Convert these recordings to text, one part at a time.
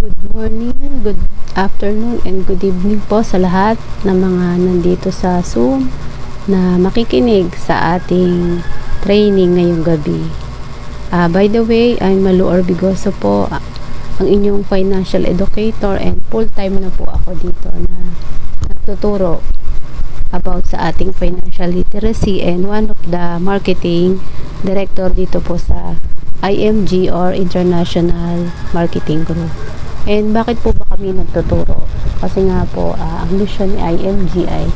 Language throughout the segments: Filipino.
Good morning, good afternoon, and good evening po sa lahat ng mga nandito sa Zoom na makikinig sa ating training ngayong gabi. By the way, I'm Malu Orbigoso po, ang inyong financial educator, and full-time na po ako dito na nagtuturo about sa ating financial literacy and one of the marketing director dito po sa IMG or International Marketing Group. And bakit po ba kami nagtuturo? Kasi nga po, ang mission ni IMG ay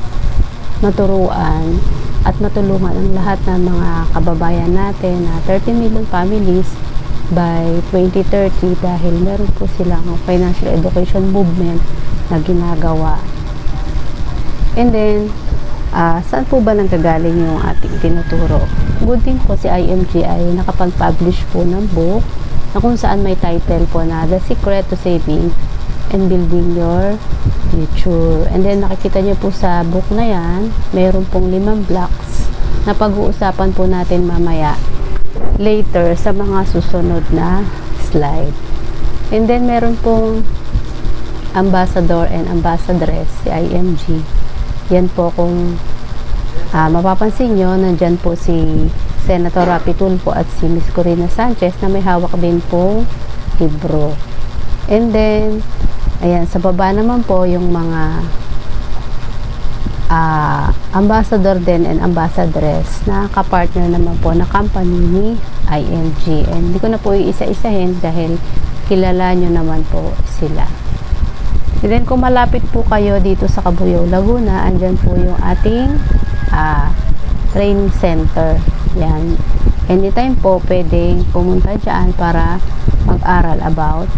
maturuan at matulungan ang lahat ng mga kababayan natin na 30 million families by 2030 dahil meron po silang financial education movement na ginagawa. And then, saan po ba nanggagaling yung ating tinuturo? Good thing po si IMG ay nakapag-publish po ng book na kung saan may title po na The Secret to Saving and Building Your Future. And then nakikita niyo po sa book na yan, mayroon pong 5 blocks na pag-uusapan po natin mamaya later sa mga susunod na slide. And then meron pong ambassador and ambassadress si IMG. Yan po kung mapapansin nyo, nandyan po si Senator Rapi Tulfo at si Miss Corina Sanchez na may hawak din pong libro. And then, ayan, sa baba naman po yung mga ambassador din and ambassadress na kapartner naman po na company ni IMG. And hindi ko na po iisa-isahin dahil kilala nyo naman po sila. And then kung malapit po kayo dito sa Cabuyao, Laguna, andyan po yung ating training center. Yan. Anytime po pwedeng pumunta dyan para mag-aral about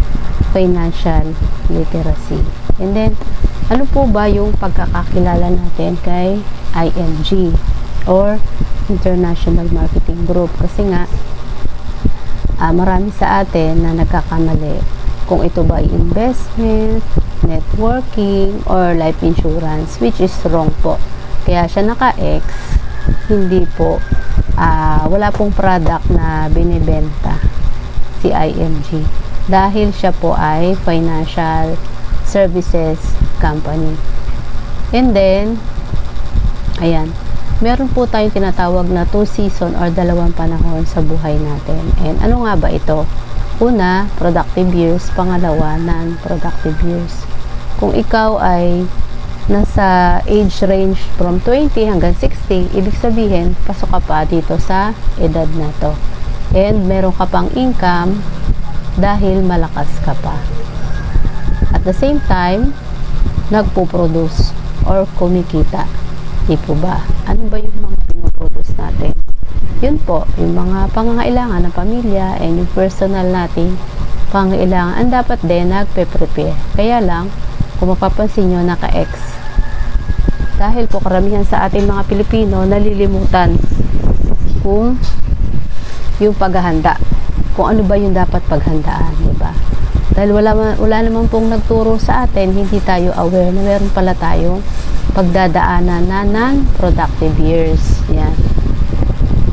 financial literacy. And then, ano po ba yung pagkakakilala natin kay IMG or International Marketing Group? Kasi nga, marami sa atin na nagkakamali kung ito ba ay investment, networking, or life insurance, which is wrong po. Kaya siya naka-X, hindi po, wala pong product na binibenta si IMG dahil siya po ay financial services company. And then, ayan, meron po tayong tinatawag na 2 season or 2 panahon sa buhay natin. And ano nga ba ito? Una, productive years. Pangalawa, non-productive years. Kung ikaw ay nasa age range from 20 hanggang 60, ibig sabihin, pasok ka pa dito sa edad na to. And meron ka pang income dahil malakas ka pa. At the same time, nagpo-produce or kumikita. Di po ba? Ano ba yung mga pinoproduce natin? Yun po, yung mga pangangailangan ng pamilya and yung personal nating pangangailangan, ang dapat din nagpe-prepare. Kaya lang, kung mapapansin nyo, naka-X. Dahil po karamihan sa ating mga Pilipino nalilimutan kung yung paghahanda. Kung ano ba yung dapat paghandaan, di ba? Dahil wala naman pong nagturo sa atin, hindi tayo aware na meron pala tayong pagdadaanan na non-productive years. Yan.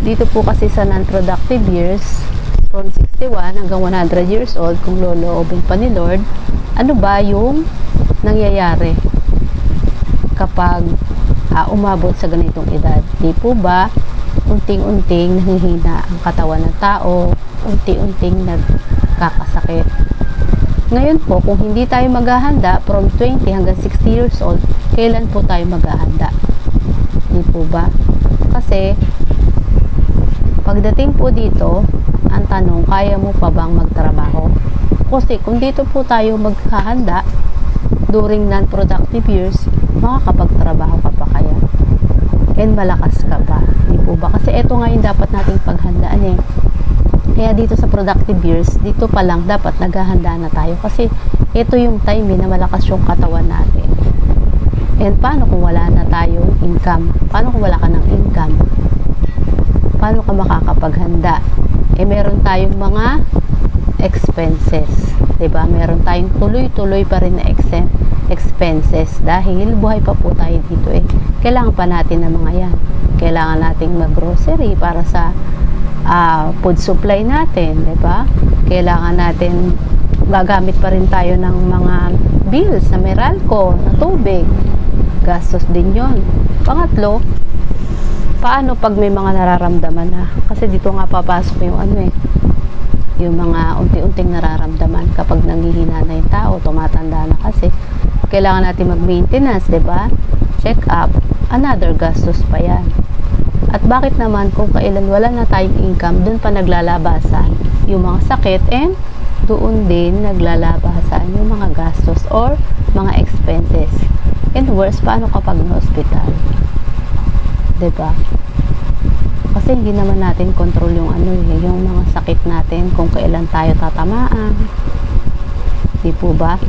Dito po kasi sa non-productive years, from 61 hanggang 100 years old, kung loloobin pa ni Lord, ano ba yung nangyayari kapag umabot sa ganitong edad? Di po ba unting-unting nahihina ang katawan ng tao, unti-unting nagkakasakit? Ngayon po, kung hindi tayo maghahanda from 20 hanggang 60 years old, kailan po tayo maghahanda? Di po ba? Kasi pagdating po dito, ang tanong, kaya mo pa bang magtrabaho? Kasi kung dito po tayo maghahanda during non-productive years, makakapagtrabaho ka pa kaya? And malakas ka pa? Di po ba? Kasi ito nga yung dapat nating paghandaan eh. Kaya dito sa productive years, dito pa lang dapat naghahanda na tayo. Kasi ito yung time na malakas yung katawan natin. And paano kung wala na tayong income? Paano kung wala ka ng income? Paano ka makakapaghanda? Eh meron tayong mga expenses. Diba? Meron tayong tuloy-tuloy pa rin na expenses dahil buhay pa po tayo dito eh. Kailangan pa natin ng mga yan. Kailangan nating mag-grocery para sa food supply natin, 'di ba? Kailangan natin gagamit pa rin tayo ng mga bills na Meralco, na tubig. Gastos din yon. Pangatlo, paano pag may mga nararamdaman na? Kasi dito nga papasok yung yung mga unti-unting nararamdaman kapag nanghihina na yung tao, tumatanda na kasi. Kailangan natin mag-maintenance, 'di ba? Check up, another gastos pa yan. At bakit naman kung kailan wala na tayong income, doon pa naglalabasan yung mga sakit, and doon din naglalabasan yung mga gastos or mga expenses. And worse, paano kapag na-hospital? 'Di ba? Kasi hindi naman natin control yung yung mga sakit natin, kung kailan tayo tatamaan. Di po ba?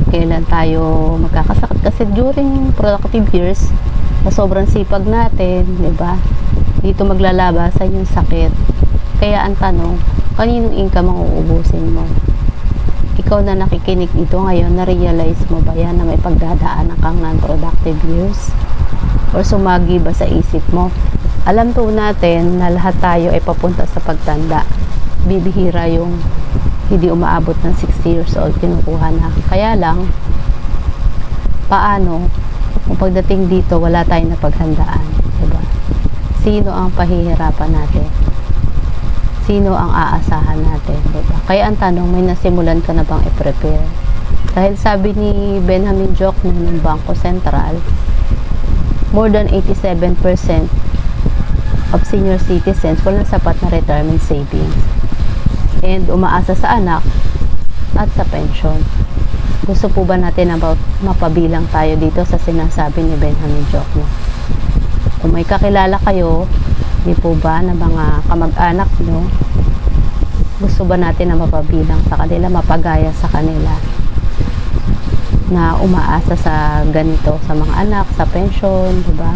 Kailan tayo magkakasakit, kasi during productive years, na sobrang sipag natin, di ba? Dito maglalabasan yung sakit. Kaya ang tanong, kaninong income ang uubusin mo? Ikaw na nakikinig dito ngayon, na-realize mo ba yan na may pagdadaanan kang non-productive years? Or sumagi ba sa isip mo? Alam po natin na lahat tayo ay papunta sa pagtanda. Bibihira yung hindi umaabot ng 60 years old kinukuha na. Kaya lang, paano kung pagdating dito wala tayong napaghandaan? Diba? Sino ang pahihirapan natin? Sino ang aasahan natin? Diba? Kaya ang tanong, may nasimulan ka na bang i-prepare? Dahil sabi ni Benjamin Jokno ng Bangko Sentral, more than 87% of senior citizens walang sapat na retirement savings and umaasa sa anak at sa pension. Gusto po ba natin about mapabilang tayo dito sa sinasabi ni Benjamin Jokno? Kung may kakilala kayo, di po ba, na mga kamag-anak nyo, gusto ba natin na mapabilang sa kanila, mapagaya sa kanila na umaasa sa ganito, sa mga anak, sa pension, di ba?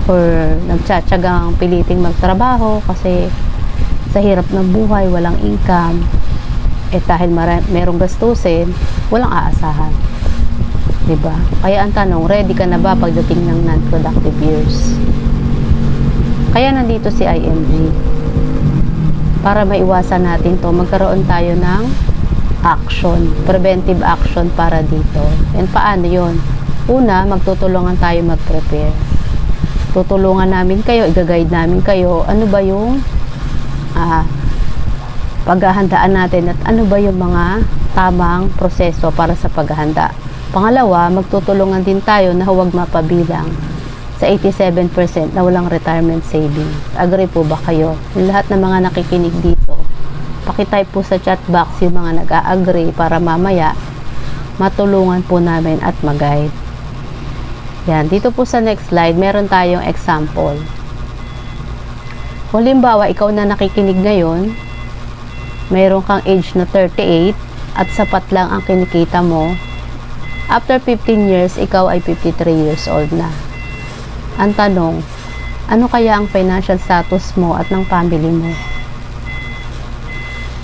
Or nagtsatsagang piliting magtrabaho kasi sa hirap ng buhay, walang income, dahil merong gastusin, walang aasahan, diba? Kaya ang tanong, ready ka na ba pagdating ng non-productive years? Kaya nandito si IMG para maiwasan natin to, magkaroon tayo ng action, preventive action para dito. And paano yon? Una, magtutulungan tayo mag-prepare. Tutulungan namin kayo, i-guide namin kayo, ano ba yung paghahandaan natin at ano ba yung mga tamang proseso para sa paghahanda. Pangalawa, magtutulungan din tayo na huwag mapabilang sa 87% na walang retirement savings. Agree po ba kayo? Yung lahat ng mga nakikinig dito, pakitype po sa chat box yung mga nag-a-agree para mamaya matulungan po namin at mag-guide. Yan, dito po sa next slide, meron tayong example. Kung limbawa, ikaw na nakikinig ngayon, meron kang age na 38 at sapat lang ang kinikita mo, after 15 years, ikaw ay 53 years old na. Ang tanong, ano kaya ang financial status mo at ng family mo?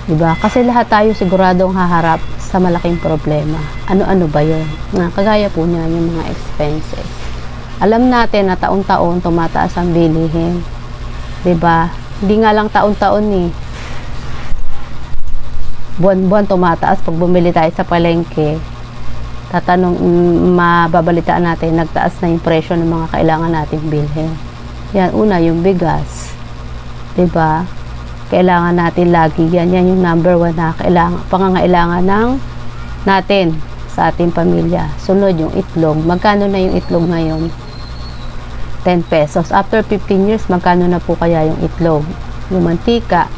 Diba? Kasi lahat tayo siguradong haharap sa malaking problema. Ano-ano ba yun? Kagaya po niyan yung mga expenses. Alam natin na taon-taon tumataas ang bilihin. Diba? Hindi nga lang taon-taon eh. Buwan-buwan tumataas. Pag bumili tayo sa palengke, mababalitaan natin, nagtaas na yung presyo ng mga kailangan nating bilhin. Yan, una, yung bigas. Diba? Kailangan natin lagi yan. Yan yung number 1 na pangangailangan natin sa ating pamilya. Sunod yung itlog. Magkano na yung itlog ngayon? 10 pesos. After 15 years, magkano na po kaya yung itlog? Yung mantika,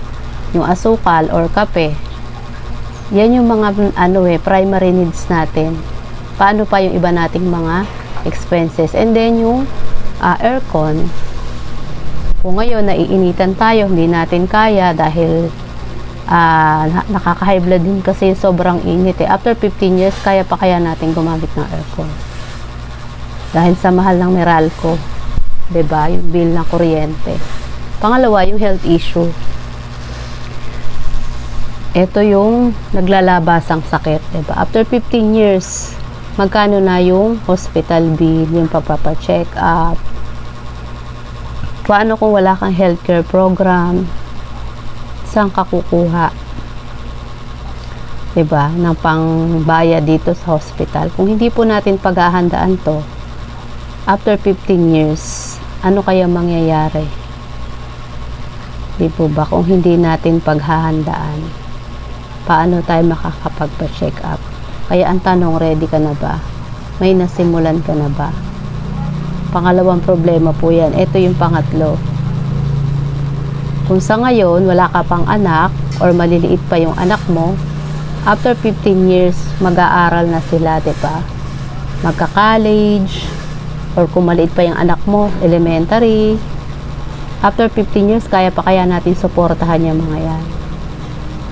yung asukal or kape. Yan yung mga primary needs natin. Paano pa yung iba nating mga expenses? And then yung aircon. Kung ngayon naiinitan tayo, hindi natin kaya dahil nakaka-high blood din kasi sobrang init eh. After 15 years, kaya pa kaya natin gumamit ng aircon. Dahil sa mahal ng Meralco, 'di ba? Yung bill ng kuryente. Pangalawa, yung health issue. Ito yung naglalabasang sakit, 'di ba? After 15 years, magkano na yung hospital bill, yung pagpapa-check up? Paano kung wala kang healthcare program? Saan ka kukuha? 'Diba? Ng pangbayad dito sa hospital. Kung hindi po natin paghahandaan to, after 15 years, ano kaya mangyayari? Di po ba? Kung hindi natin paghahandaan, paano tayo makakapagpa-check up? Kaya ang tanong, ready ka na ba? May nasimulan ka na ba? Pangalawang problema po yan. Ito yung pangatlo. Kung sa ngayon, wala ka pang anak or maliliit pa yung anak mo, after 15 years, mag-aaral na sila, diba? Magka-college, or kung maliit pa yung anak mo, elementary. After 15 years, kaya pa kaya natin suportahan yung mga yan?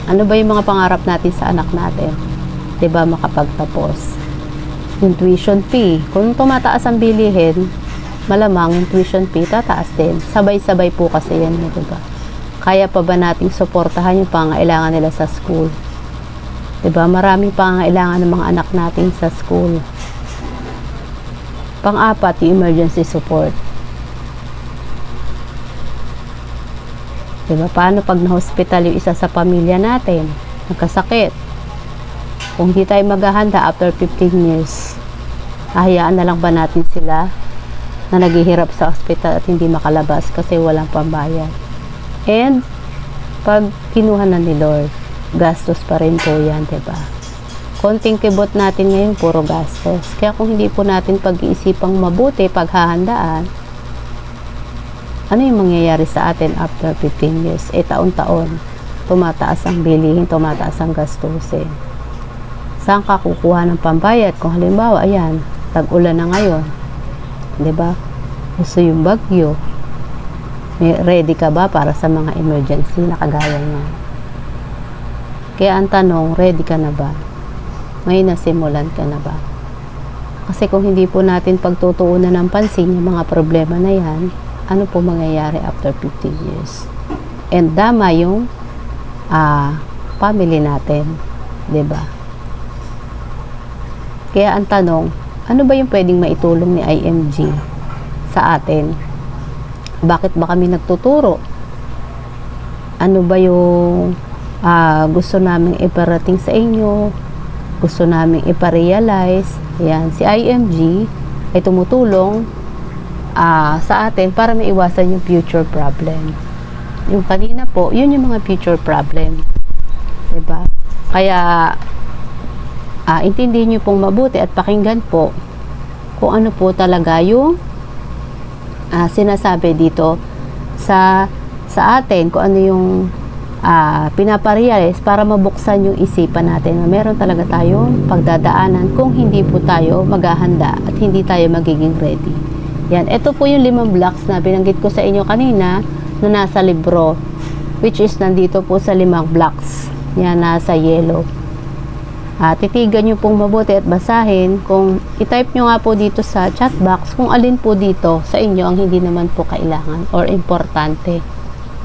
Ano ba yung mga pangarap natin sa anak natin? Diba, makapagtapos? Yung tuition fee. Kung tumataas ang bilihin, malamang yung tuition fee tataas din. Sabay-sabay po kasi yan, diba? Kaya pa ba nating suportahan yung pangailangan nila sa school? Diba? Maraming pangailangan ng mga anak natin sa school. Pang-apat, yung emergency support. Diba? Paano pag na-hospital yung isa sa pamilya natin? Nagkasakit. Kung hindi tayo maghahanda after 15 years, hahayaan na lang ba natin sila na naghihirap sa hospital at hindi makalabas kasi walang pambayad? And, pag kinuha na ni Lord, gastos pa rin po yan, diba? Konting kibot natin ngayon, puro gastos. Kaya kung hindi po natin pag-iisipang mabuti, paghahandaan, ano yung mangyayari sa atin after 15 years? Taon-taon, tumataas ang bilihin, tumataas ang gastusin. Saan ka kukuha ng pambayad? Kung halimbawa, ayan, tag-ulan na ngayon, diba? Gusto yung bagyo. Ready ka ba para sa mga emergency na kagaya niya? Kaya ang tanong, ready ka na ba? May nasimulan ka na ba? Kasi kung hindi po natin pagtutuunan ng pansin yung mga problema na yan, ano po mangyayari after 15 years? And dama yung family natin, diba? Kaya ang tanong, ano ba yung pwedeng maitulong ni IMG sa atin? Bakit ba kami nagtuturo? Ano ba yung gusto namin iparating sa inyo? Gusto namin iparealize? Yan, si IMG ay tumutulong sa atin para maiwasan yung future problem. Yung kanina po, yun yung mga future problem. Diba? Kaya, intindihin nyo pong mabuti at pakinggan po kung ano po talaga yung sinasabi dito sa atin, kung ano yung pinaparealize para mabuksan yung isipan natin na meron talaga tayong pagdadaanan kung hindi po tayo maghahanda at hindi tayo magiging ready. Yan, ito po yung 5 blocks na binanggit ko sa inyo kanina na nasa libro, which is nandito po sa 5 blocks. Yan, nasa yellow. Titigan nyo pong mabuti at basahin. Kung i-type nyo nga po dito sa chat box kung alin po dito sa inyo ang hindi naman po kailangan or importante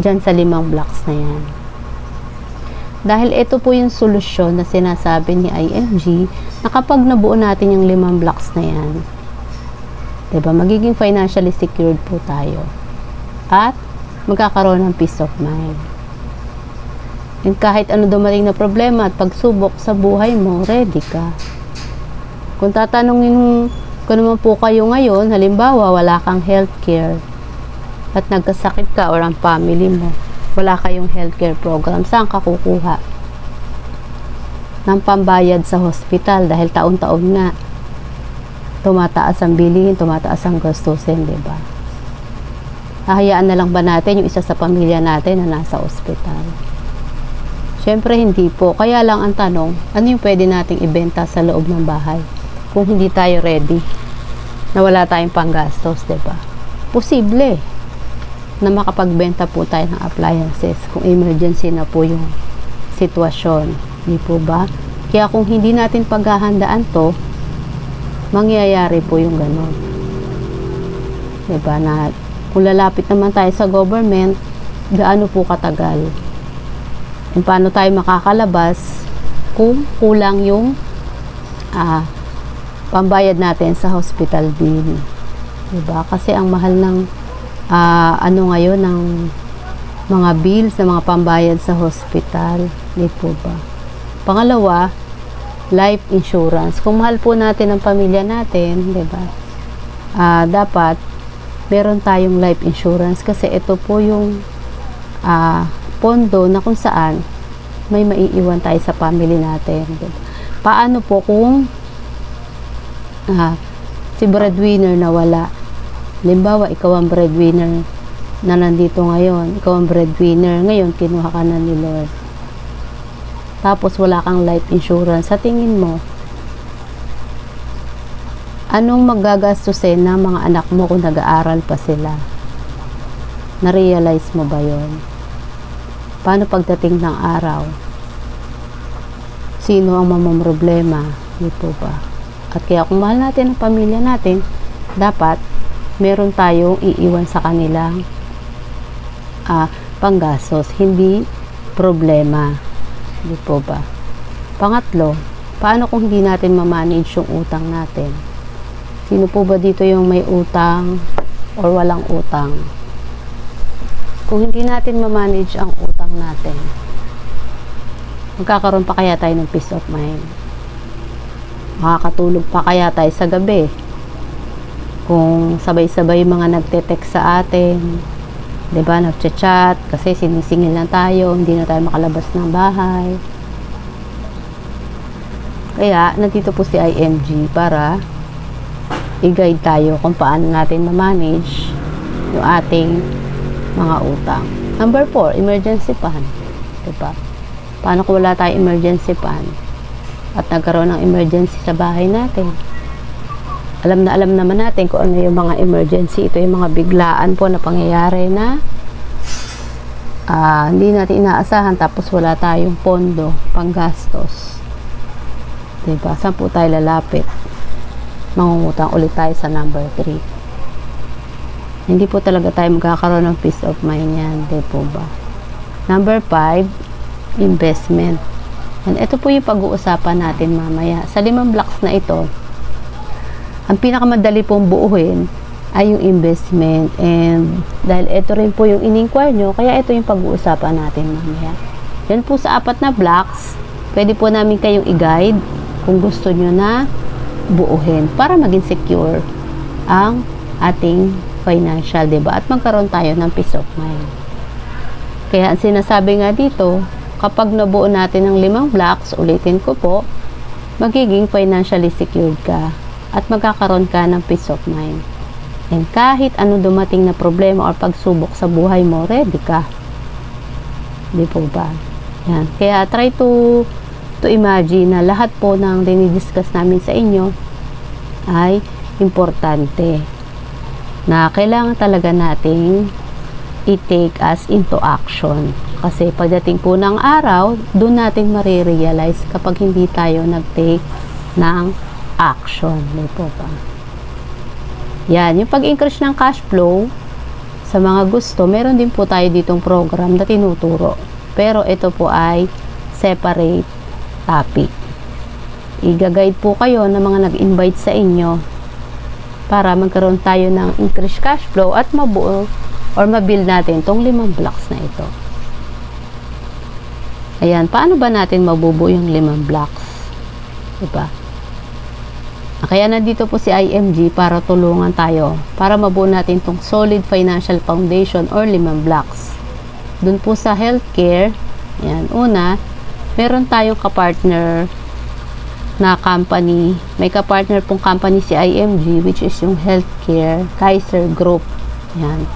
dyan sa 5 blocks na yan. Dahil ito po yung solusyon na sinasabi ni IMG na kapag nabuo natin yung 5 blocks na yan, diba, magiging financially secured po tayo at magkakaroon ng peace of mind. And kahit ano dumating na problema at pagsubok sa buhay mo, ready ka. Kung tatanungin ko naman po kayo ngayon, halimbawa wala kang healthcare at nagkasakit ka or ang family mo, wala kayong healthcare program, saan ka kukuha ng pambayad sa hospital? Dahil taon-taon nga tumataas ang bilihin, tumataas ang gastusin, diba? Hahayaan na lang ba natin yung isa sa pamilya natin na nasa ospital? Syempre hindi po. Kaya lang ang tanong, ano yung pwede nating ibenta sa loob ng bahay kung hindi tayo ready, na wala tayong panggastos, diba? Posible na makapagbenta po tayo ng appliances kung emergency na po yung sitwasyon, di po ba? Kaya kung hindi natin paghahandaan to, mangyayari po yung ganun, diba? Na kung lalapit naman tayo sa government, gaano po katagal? Kung paano tayo makakalabas kung kulang yung pambayad natin sa hospital bill, diba? Kasi ang mahal ng ano ngayon ng mga bills, ng mga pambayad sa hospital, di po ba? Pangalawa, life insurance. Kung mahal po natin ang pamilya natin, 'di ba? Dapat meron tayong life insurance kasi ito po yung pondo na kung saan may maiiwan tayo sa family natin. Diba? Paano po kung si breadwinner na wala? Halimbawa, ikaw ang breadwinner na nandito ngayon. Ikaw ang breadwinner. Ngayon, kinuha ka na ni Lord. Tapos, wala kang life insurance. Sa tingin mo, anong magagastusin ng mga anak mo kung nag-aaral pa sila? Na-realize mo ba yon? Paano pagdating ng araw? Sino ang mamamroblema? Di po ba? At kaya kung mahal natin ang pamilya natin, dapat meron tayong iiwan sa kanilang panggastos, hindi problema. Di po ba? Pangatlo, paano kung hindi natin ma-manage yung utang natin? Sino po ba dito yung may utang or walang utang? Kung hindi natin ma-manage ang utang natin, magkakaroon pa kaya tayo ng peace of mind? Makakatulog pa kaya tayo sa gabi? Kung sabay-sabay mga nagte-text sa atin, 'di ba, nagchat-chat kasi sinisingil na tayo, hindi na tayo makalabas ng bahay. Kaya nandito po si IMG para i-guide tayo kung paano natin ma-manage yung ating mga utang. Number 4, emergency fund. Diba? Paano kung wala tayong emergency fund at nagkaroon ng emergency sa bahay natin? Alam naman natin kung ano yung mga emergency. Ito yung mga biglaan po na pangyayari na hindi natin inaasahan tapos wala tayong pondo panggastos. Diba? Saan po tayo lalapit? Mangungutang ulit tayo sa number 3. Hindi po talaga tayo magkakaroon ng peace of mind yan. Di po ba? Number 5, investment. And ito po yung pag-uusapan natin mamaya. Sa 5 blocks na ito, ang pinakamadali pong buuhin ay yung investment. And dahil ito rin po yung in-inquire nyo, kaya ito yung pag-uusapan natin mamaya. Yan po sa 4 na blocks, pwede po namin kayong i-guide kung gusto nyo na buuhin para maging secure ang ating financial, diba? At magkaroon tayo ng peace of mind. Kaya ang sinasabi nga dito, kapag nabuo natin ang 5 blocks, ulitin ko po, magiging financially secured ka at magkakaroon ka ng peace of mind. And kahit ano dumating na problema or pagsubok sa buhay mo, ready ka. Di po ba? Yan. Kaya try to imagine na lahat po ng dinidiscuss namin sa inyo ay importante, na kailangan talaga nating i-take as into action. Kasi pagdating po ng araw, doon natin marirealize kapag hindi tayo nag-take ng action. Di po ba? Yan, yung pag-increase ng cash flow, sa mga gusto, meron din po tayo ditong program na tinuturo. Pero ito po ay separate topic. I-guide po kayo ng mga nag-invite sa inyo para magkaroon tayo ng increased cash flow at mabuo or mabuild natin tong 5 blocks na ito. Ayan, paano ba natin mabubuo yung 5 blocks? Diba? Kaya nandito po si IMG para tulungan tayo para mabuo natin tong solid financial foundation or 5 blocks. Dun po sa healthcare, ayan, una, meron tayong kapartner na company. May kapartner pong company si IMG, which is yung healthcare Kaiser Group. Yan.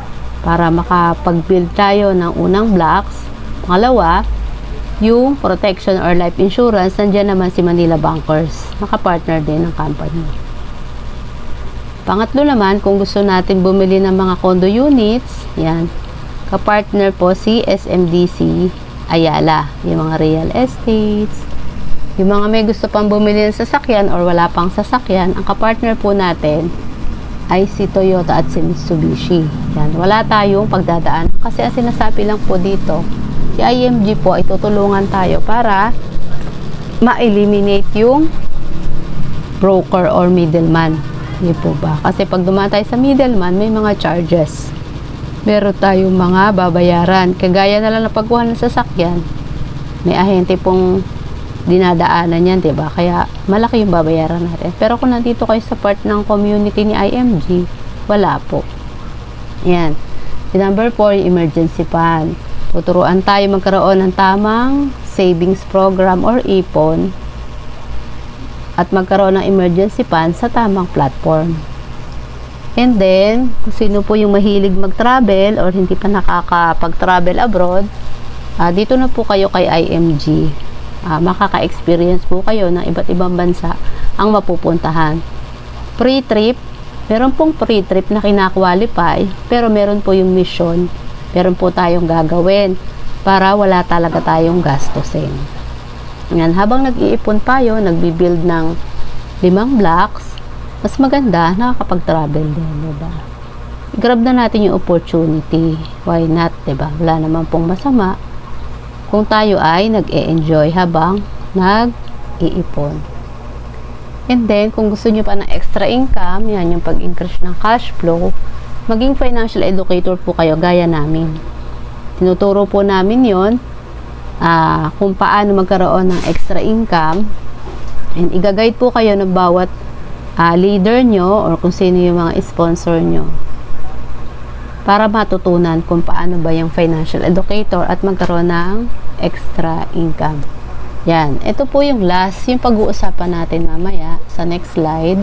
Para makapag-build tayo ng unang blocks. Pangalawa, yung protection or life insurance, nandiyan naman si Manila Bankers. Nakapartner din ng company. Pangatlo naman, kung gusto natin bumili ng mga condo units, yan, kapartner po si SMDC Ayala. Yung mga real estates, yung mga may gusto pang bumili ng sasakyan or wala pang sasakyan, ang kapartner po natin ay si Toyota at si Mitsubishi. Yan, wala tayong pagdadaan. Kasi ang sinasabi lang po dito, si IMG po ay tutulungan tayo para ma-eliminate yung broker or middleman. Hindi po ba? Kasi pag dumaan tayo sa middleman, may mga charges. Meron tayong mga babayaran. Kagaya na lang na pagkuha ng sasakyan, may ahente pong dinadaanan yan, 'di ba? Kaya malaki yung babayaran natin. Pero kung nandito kayo sa part ng community ni IMG, wala po. Yan. Number 4, emergency fund. Tuturuan tayo magkaroon ng tamang savings program or ipon at magkaroon ng emergency fund sa tamang platform. And then, kung sino po yung mahilig mag-travel or hindi pa nakakapag-travel abroad, dito na po kayo kay IMG. Makaka-experience po kayo ng iba't ibang bansa ang mapupuntahan. Pre-trip, meron pong pre-trip na kina-qualify, pero meron po yung mission. Meron po tayong gagawin para wala talaga tayong gastusin. Yan, habang nag-iipon tayo, nagbi-build ng 5 blocks, mas maganda, nakakapag-travel din, diba? I-grab na natin yung opportunity. Why not, diba? Wala naman pong masama kung tayo ay nag-e-enjoy habang nag-iipon. And then, kung gusto nyo pa ng extra income, yan yung pag-increase ng cash flow, maging financial educator po kayo, gaya namin. Tinuturo po namin yon kung paano magkaroon ng extra income, and i-guide po kayo ng bawat leader nyo or kung sino yung mga sponsor nyo para matutunan kung paano ba yung financial educator at magkaroon ng extra income. Yan, ito po yung last, yung pag-uusapan natin mamaya sa next slide,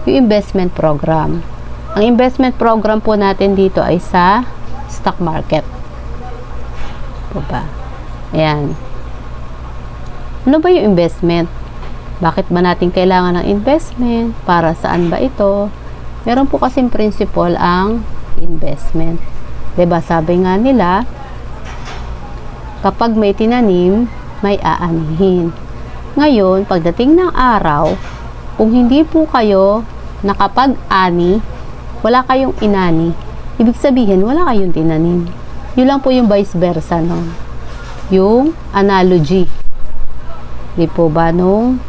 yung investment program. Ang investment program po natin dito ay sa stock market po ba? Ayan, ano ba yung investment? Bakit ba natin kailangan ng investment? Para saan ba ito? Meron po kasing principle ang investment. 'Di ba? Sabi nga nila, kapag may tinanim, may aanihin. Ngayon, pagdating ng araw, kung hindi po kayo nakapag-ani, wala kayong inani, ibig sabihin, wala kayong tinanim. Yun lang po yung vice versa, no? Yung analogy. Di po ba nung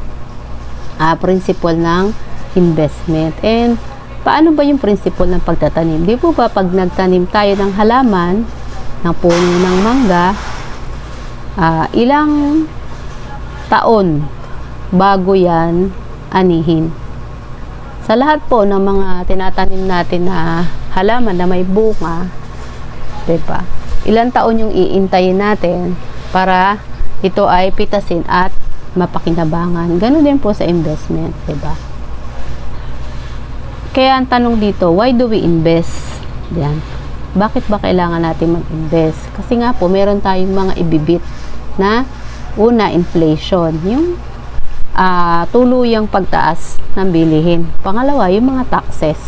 principle ng investment? And paano ba yung principle ng pagtatanim? Di po ba pag nagtanim tayo ng halaman, ng puno ng mangga, ilang taon bago yan anihin? Sa lahat po ng mga tinatanim natin na halaman na may bunga, diba? Ilang taon yung iintayin natin para ito ay pitasin at mapakinabangan. Ganun din po sa investment, diba? Kaya ang tanong dito, why do we invest? Yan. Bakit ba kailangan natin mag-invest? Kasi nga po, meron tayong mga ibibit na una, inflation. Yung tuluyang pagtaas ng bilihin. Pangalawa, yung mga taxes.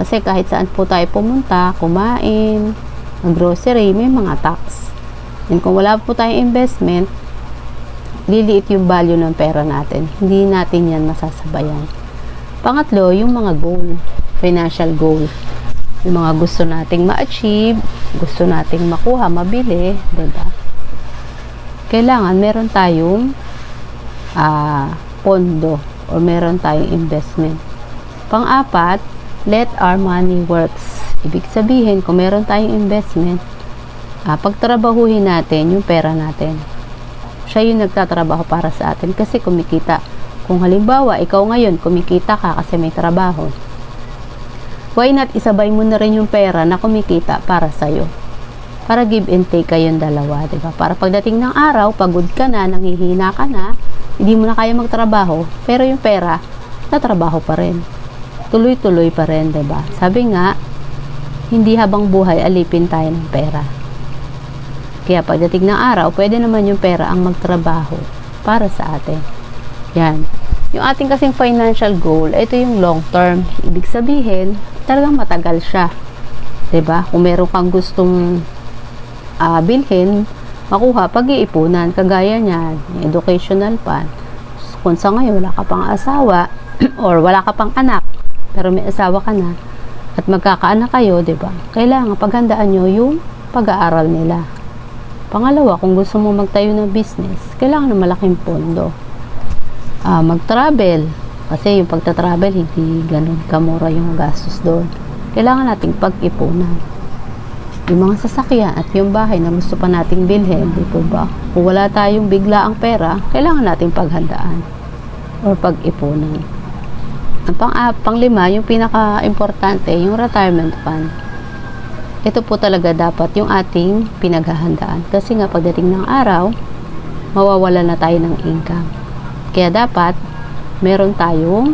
Kasi kahit saan po tayo pumunta, kumain, mag-grocery, may mga tax. And kung wala po tayong investment, liliit yung value ng pera natin. Hindi natin yan masasabayan. Pangatlo, yung mga goal, financial goal. Yung mga gusto nating ma-achieve, gusto nating makuha, mabili, diba? Kailangan meron tayong pondo or meron tayong investment. Pang-apat, let our money works. Ibig sabihin, kung meron tayong investment, pagtrabahuhin natin yung pera natin. Siya yung nagtatrabaho para sa atin kasi kumikita. Kung halimbawa, ikaw ngayon kumikita ka kasi may trabaho, why not isabay mo na rin yung pera na kumikita para sa'yo? Para give and take kayong dalawa, diba? Para pagdating ng araw, pagod ka na, nanghihina ka na, hindi mo na kaya magtrabaho, pero yung pera, natrabaho pa rin. Tuloy-tuloy pa rin, diba? Sabi nga, hindi habang buhay alipin tayo ng pera. Kaya pagdating ng araw, pwede naman yung pera ang magtrabaho para sa atin. Yan. Yung ating kasing financial goal, ito yung long term. Ibig sabihin, talagang matagal siya. 'Di ba? Kung meron kang gustong bilhin, makuha, pag-iipunan, kagaya niyan, educational fund. Kung sa ngayon wala ka pang asawa or wala ka pang anak, pero may asawa ka na at magkakaanak kayo, 'di ba? Kailangan paghandaan niyo yung pag-aaral nila. Pangalawa, kung gusto mo magtayo ng business, kailangan ng malaking pondo. Mag-travel, kasi yung pagta-travel, hindi ganun kamura yung gastos doon. Kailangan nating pag-ipunan. yung mga sasakyan at yung bahay na gusto pa nating bilhin, di po ba? Kung wala tayong biglaang pera, kailangan nating paghandaan or pag-ipunan. Ang panglima, yung pinaka-importante, yung retirement fund. Ito po talaga dapat yung ating pinaghahandaan. Kasi nga pagdating ng araw, mawawala na tayo ng income. Kaya dapat, meron tayong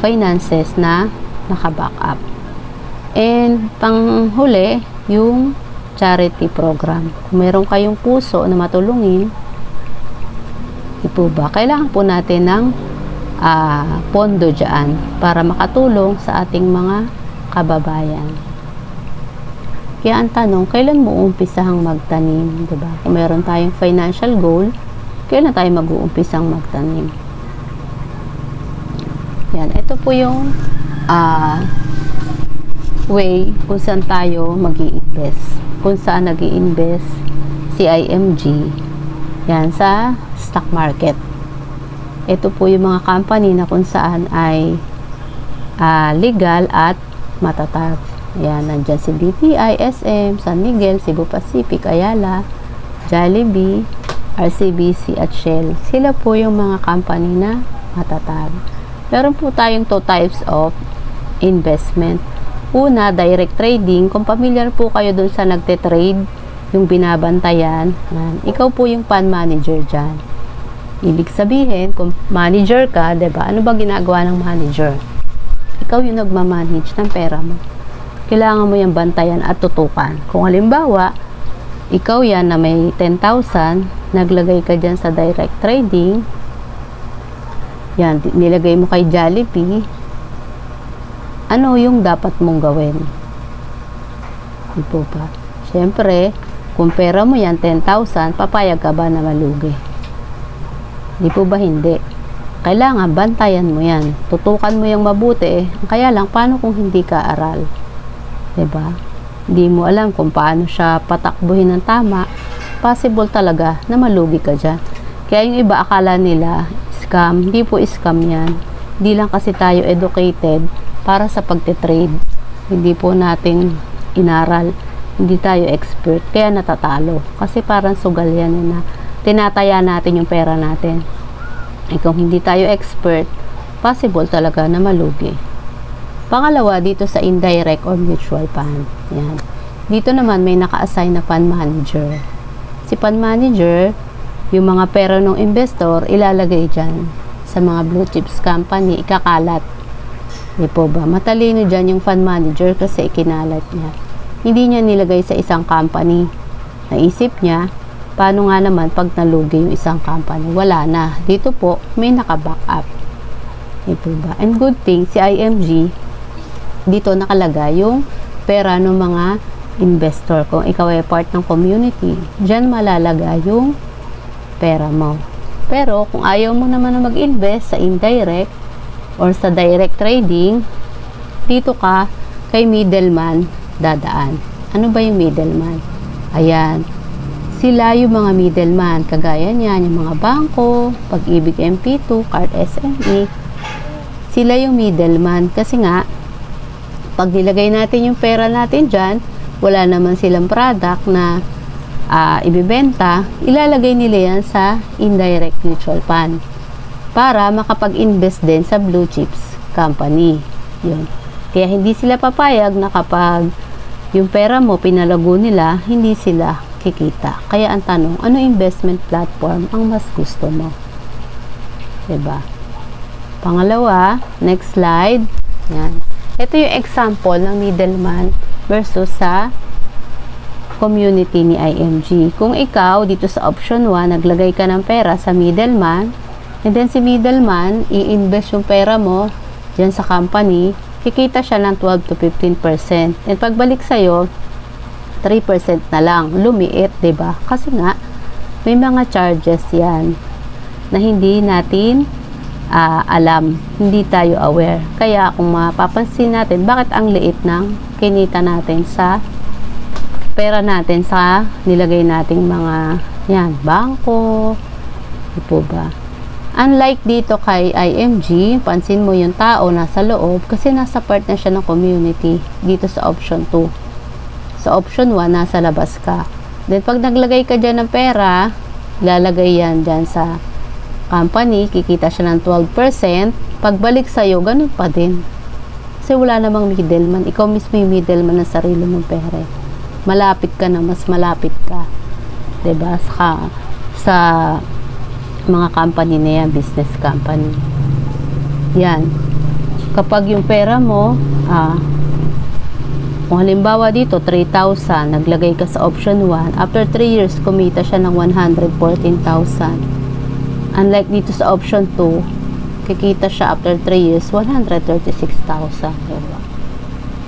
finances na naka-back up. And panghuli, yung charity program. Kung meron kayong puso na matulungin, ito ba? Kailangan po natin ng pondo dyan para makatulong sa ating mga kababayan. Kaya ang tanong, kailan mo umpisahang magtanim? Diba? Kung meron tayong financial goal, kailan tayo mag-uumpisang magtanim? Yan, ito po yung way kung saan tayo mag-i-invest. Kung saan nag-i-invest si IMG. Yan, sa stock market. Ito po yung mga company na kung saan ay legal at matatag. Yan, nandyan si BPI, SM, San Miguel, Cebu Pacific, Ayala, Jollibee, RCBC at Shell. Sila po yung mga company na matatag. Meron po tayong two types of investment. Una, direct trading. Kung familiar po kayo dun sa nagte-trade, yung binabantayan, ikaw po yung fund manager dyan. Ibig sabihin, kung manager ka, diba? Ano ba ginagawa ng manager? Ikaw yung nagmamanage ng pera mo. Kailangan mo yung bantayan at tutukan. Kung halimbawa, ikaw yan na may 10,000, naglagay ka dyan sa direct trading, yan, nilagay mo kay Jollibee, ano yung dapat mong gawin? Ito pa. Siyempre, kung pera mo yan, 10,000, papayag ka ba na malugi? Di po ba hindi? Kailangan bantayan mo yan. Tutukan mo yung mabuti. Kaya lang, paano kung hindi ka aral? Diba? Hindi mo alam kung paano siya patakbuhin ng tama. Possible talaga na malugi ka dyan. Kaya yung iba akala nila, scam. Hindi po scam yan. Hindi lang kasi tayo educated para sa pagtitrade. Hindi po natin inaral. Hindi tayo expert. Kaya natatalo. Kasi parang sugal yan na tinataya natin yung pera natin. Kung hindi tayo expert, possible talaga na malugi. Pangalawa, dito sa indirect or mutual fund. Yan. Dito naman may naka-assign na fund manager. Si fund manager, yung mga pera ng investor, ilalagay dyan sa mga blue chips company, ikakalat. Di po ba? Matalino dyan yung fund manager kasi ikinalat niya. Hindi niya nilagay sa isang company. Naisip niya, paano nga naman pag nalugi yung isang company? Wala na. Dito po, may naka-back up. Ito ba? And good thing, si IMG, dito nakalagay yung pera ng mga investor. Kung ikaw ay part ng community, dyan malalagay yung pera mo. Pero, kung ayaw mo naman na mag-invest sa indirect or sa direct trading, dito ka kay middleman dadaan. Ano ba yung middleman? Ayan. Sila yung mga middleman. Kagaya niyan, yung mga bangko, Pag-ibig MP2, Card SME. Sila yung middleman. Kasi nga, pag nilagay natin yung pera natin dyan, wala naman silang product na ibibenta, ilalagay nila yan sa indirect mutual fund para makapag-invest din sa blue chips company. Yun. Kaya hindi sila papayag na kapag yung pera mo pinalago nila, hindi sila kikita. Kaya ang tanong, ano investment platform ang mas gusto mo? Diba? Pangalawa, next slide. Yan. Ito yung example ng middleman versus sa community ni IMG. Kung ikaw, dito sa option 1, naglagay ka ng pera sa middleman, and then si middleman, i-invest yung pera mo dyan sa company, kikita siya ng 12 to 15%. And pagbalik sa'yo, 3% na lang. Lumiit, ba diba? Kasi nga, may mga charges yan na hindi natin alam. Hindi tayo aware. Kaya kung mapapansin natin, bakit ang liit ng kinita natin sa pera natin sa nilagay nating mga yan, bangko, po ba? Unlike dito kay IMG, pansin mo yung tao nasa loob kasi nasa part na siya ng community dito sa option 2. Sa option 1, nasa labas ka. Then, pag naglagay ka dyan ng pera, lalagay yan dyan sa company, kikita siya ng 12%. Pagbalik sa'yo, ganun pa din. Kasi wala namang middleman. Ikaw mismo yung middleman ng sarili mong pera. Malapit ka na, mas malapit ka. Diba? Sa mga company na yan, business company. Yan. Kapag yung pera mo, kung halimbawa dito, 3,000, naglagay ka sa option 1, after 3 years, kumita siya ng 114,000. Unlike dito sa option 2, kikita siya after 3 years, 136,000. Diba?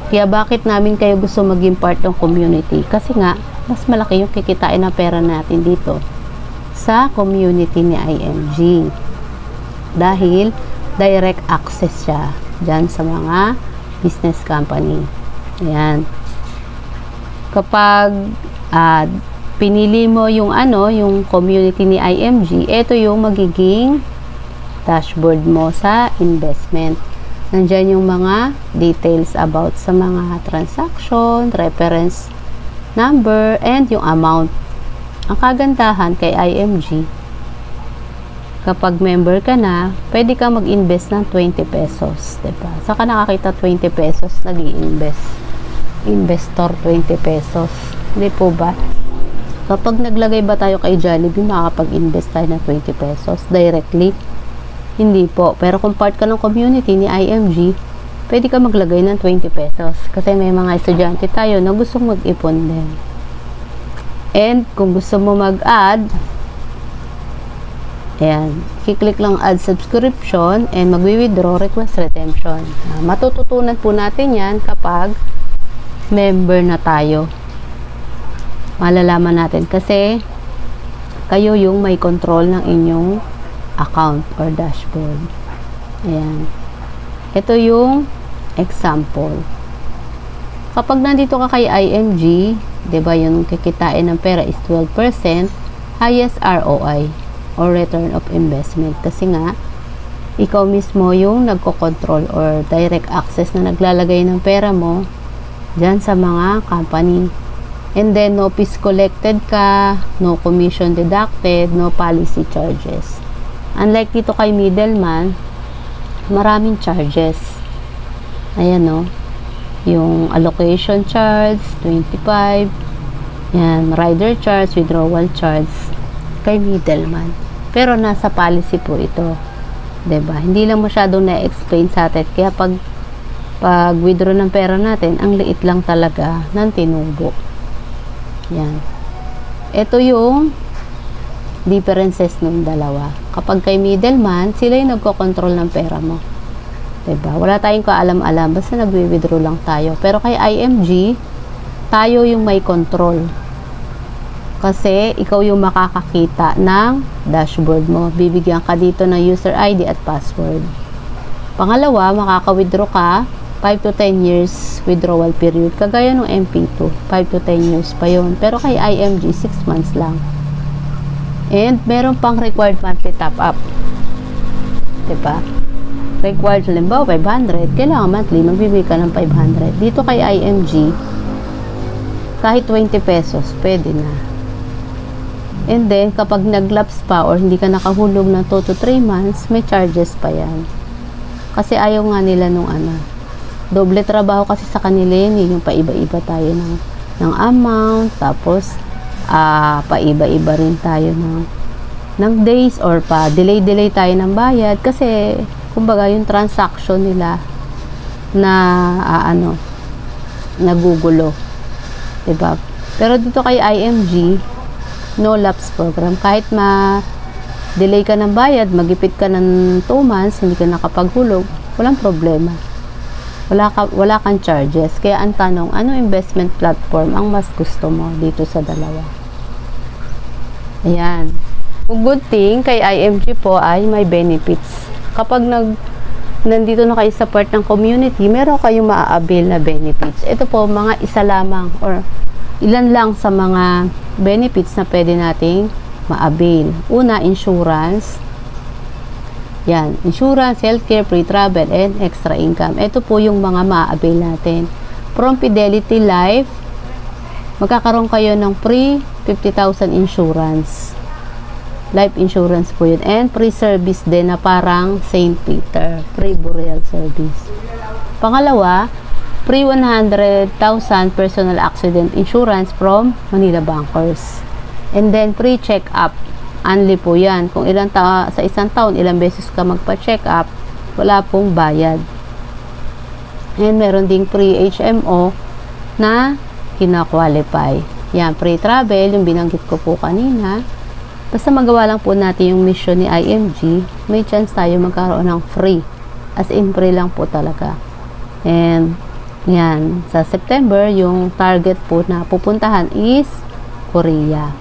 Kaya bakit namin kayo gusto maging part ng community? Kasi nga, mas malaki yung kikitain na pera natin dito sa community ni IMG. Dahil, direct access siya dyan sa mga business company. Ayan. Kapag pinili mo yung yung community ni IMG, ito yung magiging dashboard mo sa investment. Nandyan yung mga details about sa mga transaction, reference number, and yung amount. Ang kagandahan kay IMG, kapag member ka na, pwede ka mag-invest ng 20 pesos. Diba? Saka nakakita 20 pesos, nag-i-invest. Investor 20 pesos. Hindi po ba? Kapag naglagay ba tayo kay Jollibee, makakapag-invest tayo ng 20 pesos directly? Hindi po. Pero kung part ka ng community ni IMG, pwede ka maglagay ng 20 pesos. Kasi may mga estudyante tayo na gustong mag-ipon din. And kung gusto mo mag-add, ayan, kiklik lang add subscription and magwi-withdraw request redemption. Matututunan po natin yan kapag member na tayo. Malalaman natin kasi kayo yung may control ng inyong account or dashboard. Ayan. Ito yung example. Kapag nandito ka kay IMG, 'di ba, yung kikitain ng pera is 12%, highest ROI or return of investment, kasi nga ikaw mismo yung nagko-control or direct access na naglalagay ng pera mo dyan sa mga company. And then no fees collected ka, no commission deducted, no policy charges. Unlike dito kay middleman, maraming charges. Ayan, no, yung allocation charge 25, yan, rider charge, withdrawal charge kay middleman. Pero nasa policy po ito, 'di ba? Hindi lang masyadong na-explain sa atin, kaya pag withdraw ng pera natin, ang liit lang talaga ng tinubo. Yan. Ito yung differences ng dalawa. Kapag kay middleman, sila yung nagko-control ng pera mo. Diba? Wala tayong kaalam-alam, basta nagwi-withdraw lang tayo. Pero kay IMG, tayo yung may control. Kasi ikaw yung makakakita ng dashboard mo. Bibigyan ka dito ng user ID at password. Pangalawa, makaka-withdraw ka 5 to 10 years withdrawal period. Kagaya ng MP2, 5 to 10 years pa yun. Pero kay IMG, 6 months lang. And meron pang required monthly top-up. Diba? Required, halimbawa, 500. Kailangan monthly, magbibigay ka ng 500. Dito kay IMG, kahit 20 pesos, pwede na. And then, kapag nag-lapse pa or hindi ka nakahulog ng 2 to 3 months, may charges pa yan. Kasi ayaw nga nila nung doble trabaho kasi sa kanila yun, yung paiba-iba tayo ng amount, tapos paiba-iba rin tayo ng days, or pa delay tayo ng bayad, kasi kumbaga yung transaction nila na nagugulo, diba? Pero dito kay IMG, no lapse program. Kahit delay ka ng bayad, magipit ka ng 2 months, hindi ka nakapaghulog, walang problema. Wala kang charges. Kaya ang tanong, ano investment platform ang mas gusto mo dito sa dalawa? Ayan. Good thing kay IMG po ay may benefits. Kapag nandito na kayo sa part ng community, meron kayong maa-avail na benefits. Ito po, mga isa lamang or ilan lang sa mga benefits na pwede nating ma-avail. Una, insurance. Yan, insurance, healthcare, free travel, and extra income. Ito po yung mga ma-avail natin. From Fidelity Life, magkakaroon kayo ng free 50,000 insurance. Life insurance po yun. And free service din na parang St. Peter. Free burial service. Pangalawa, free 100,000 personal accident insurance from Manila Bankers. And then, free check-up. Only po yan. Kung sa isang taon, ilang beses ka magpa-check-up, wala pong bayad. And meron ding free HMO na kina-qualify. Yan, free travel, yung binanggit ko po kanina. Basta magawa lang po natin yung mission ni IMG, may chance tayo magkaroon ng free. As in, free lang po talaga. And, yan, sa September, yung target po na pupuntahan is Korea.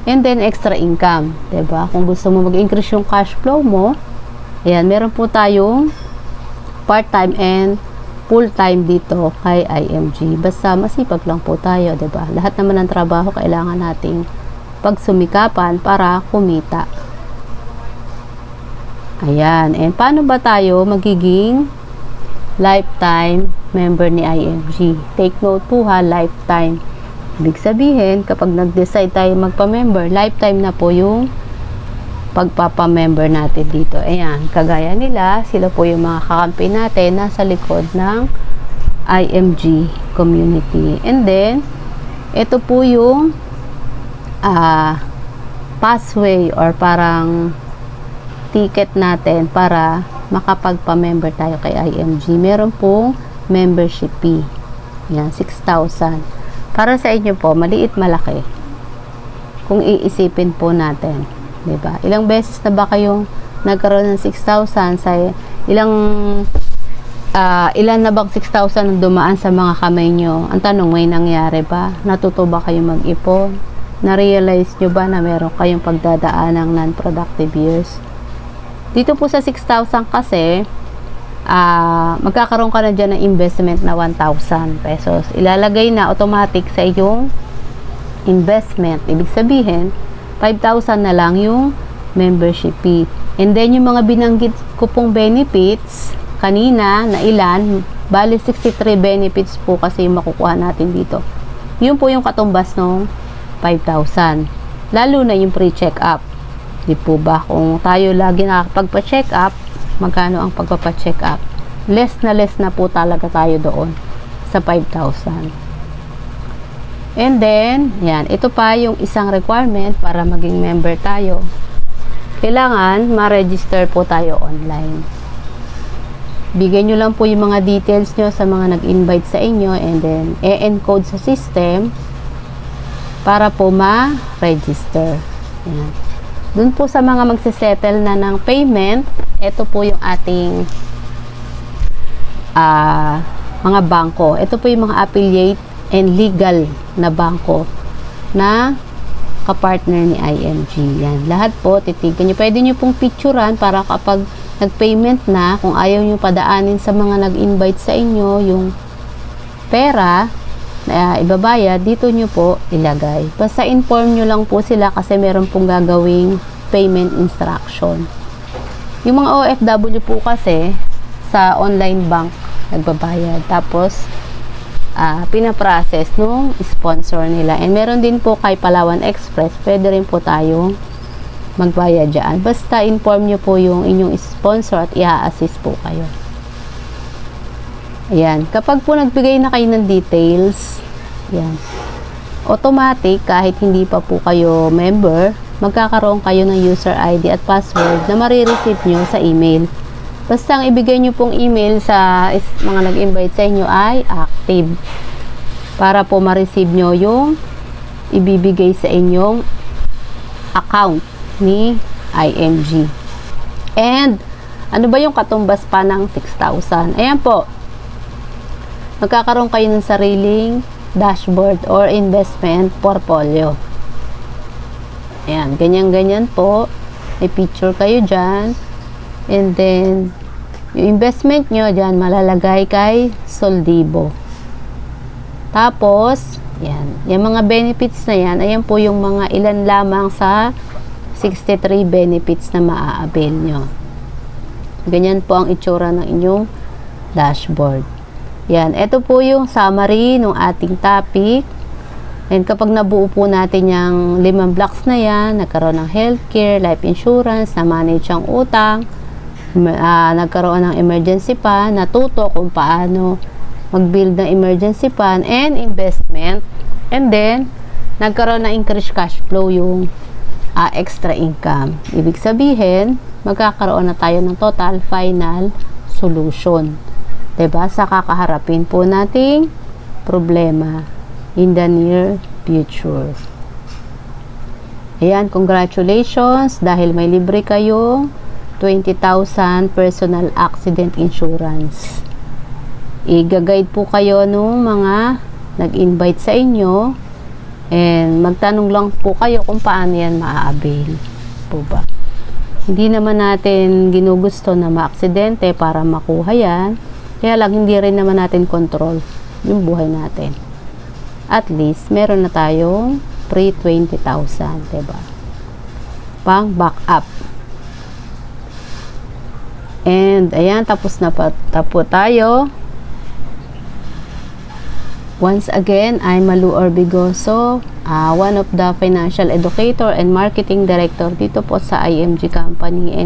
And then, extra income. Diba? Kung gusto mo mag-increase yung cash flow mo, ayan, meron po tayong part-time and full-time dito kay IMG. Basta masipag lang po tayo, diba? Lahat naman ng trabaho kailangan nating pagsumikapan para kumita. Ayan. And paano ba tayo magiging lifetime member ni IMG? Take note po ha, lifetime. Ibig sabihin, kapag nag-decide tayo magpa-member, lifetime na po yung pagpapa-member natin dito. Ayan. Kagaya nila, sila po yung mga kakampi natin nasa likod ng IMG community. And then, ito po yung pathway or parang ticket natin para makapagpa-member tayo kay IMG. Meron pong membership fee. Yan, 6,000. Para sa inyo po, maliit malaki. Kung iisipin po natin. Diba? Ilang beses na ba kayong nagkaroon ng 6,000 sa ilan na bang 6,000 ang dumaan sa mga kamay nyo? Ang tanong, may nangyari ba? Natuto ba kayo mag-ipon? Na-realize nyo ba na meron kayong pagdadaan ng non-productive years? Dito po sa 6,000 kasi, magkakaroon ka na dyan ng investment na 1,000 pesos. Ilalagay na automatic sa iyong investment. Ibig sabihin, 5,000 na lang yung membership fee. And then, yung mga binanggit ko pong benefits, kanina na ilan, bali 63 benefits po kasi yung makukuha natin dito. Yun po yung katumbas ng 5,000. Lalo na yung pre-check-up. Di po ba? Kung tayo lagi nakakapagpa-check-up, magkano ang pagpapa-check-up? Less na po talaga tayo doon sa 5,000. And then, yan. Ito pa yung isang requirement para maging member tayo. Kailangan ma-register po tayo online. Bigyan nyo lang po yung mga details nyo sa mga nag-invite sa inyo and then e-encode sa system para po ma-register. Yan. Doon po sa mga magsisettle na ng payment, ito po yung ating mga bangko. Ito po yung mga affiliate and legal na bangko na kapartner ni IMG. Yan. Lahat po, titigan nyo. Pwede nyo pong picturean para kapag nag-payment na, kung ayaw nyo padaanin sa mga nag-invite sa inyo, yung pera na ibabayad, dito nyo po ilagay. Basta inform nyo lang po sila kasi meron pong gagawing payment instruction. Yung mga OFW po kasi sa online bank nagbabayad. Tapos pinaprocess nung sponsor nila. And meron din po kay Palawan Express, pwede rin po tayong magbayad dyan. Basta inform nyo po yung inyong sponsor at i-assist po kayo. Ayan. Kapag po nagbigay na kayo ng details, ayan, automatic, kahit hindi pa po kayo member, magkakaroon kayo ng user ID at password na marireceive nyo sa email. Basta ang ibigay nyo pong email sa mga nag-invite sa inyo ay active. Para po ma-receive nyo yung ibibigay sa inyong account ni IMG. And, ano ba yung katumbas pa ng 6,000? Ayan po. Magkakaroon kayo ng sariling dashboard or investment portfolio. Ayan, ganyan-ganyan po. May picture kayo dyan. And then, yung investment nyo dyan, malalagay kay Soldibo. Tapos, yan. Yung mga benefits na yan, ayan po yung mga ilan lamang sa 63 benefits na maa-avail nyo. Ganyan po ang itsura ng inyong dashboard. Yan. Ito po yung summary ng ating topic. And kapag nabuo po natin yung 5 blocks na yan, nagkaroon ng healthcare, life insurance, na-manage ang utang, nagkaroon ng emergency fund, natuto kung paano mag-build ng emergency fund and investment, and then nagkaroon ng increased cash flow, yung extra income. Ibig sabihin, magkakaroon na tayo ng total final solution. 'Di ba? Sa kakaharapin po nating problema in the near future. Ayan, congratulations dahil may libre kayong 20,000 personal accident insurance. I-guide po kayo nung mga nag-invite sa inyo, and magtanong lang po kayo kung paano yan maa-avail po ba. Hindi naman natin ginugusto na ma-aksidente para makuha yan, kaya lang hindi rin naman natin control yung buhay natin. At least meron na tayong pre 20,000, diba? Pang backup. And ayan, tapos na po tayo. Once again, I'm Malu Orbigoso, one of the financial educator and marketing director dito po sa IMG Company. And